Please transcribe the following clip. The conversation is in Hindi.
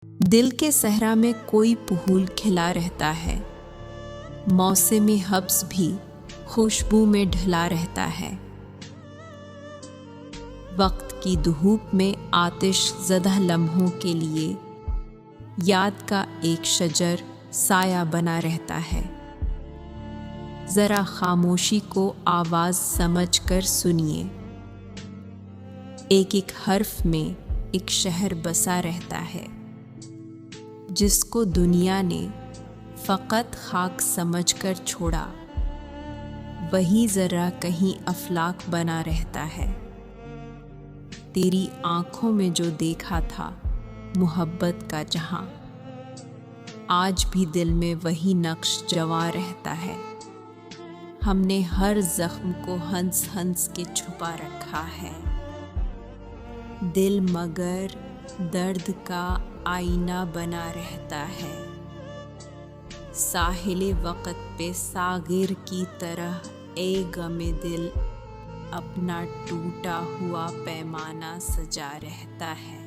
दिल के सहरा में कोई फूल खिला रहता है, मौसमी हब्स भी खुशबू में ढला रहता है। वक्त की धूप में आतिश ज़दा लम्हों के लिए याद का एक शजर साया बना रहता है। ज़रा खामोशी को आवाज़ समझकर सुनिए, एक एक हर्फ में एक शहर बसा रहता है, जिसको दुनिया ने फ़कत खाक समझकर छोड़ा, वही ज़रा कहीं अफलाक बना रहता है। तेरी आँखों में जो देखा था मोहब्बत का जहां, आज भी दिल में वही नक्श जवां रहता है। हमने हर जख्म को हंस हंस के छुपा रखा है, दिल मगर दर्द का आईना बना रहता है। साहिले वक़्त पे सागिर की तरह ए गमे दिल अपना टूटा हुआ पैमाना सजा रहता है।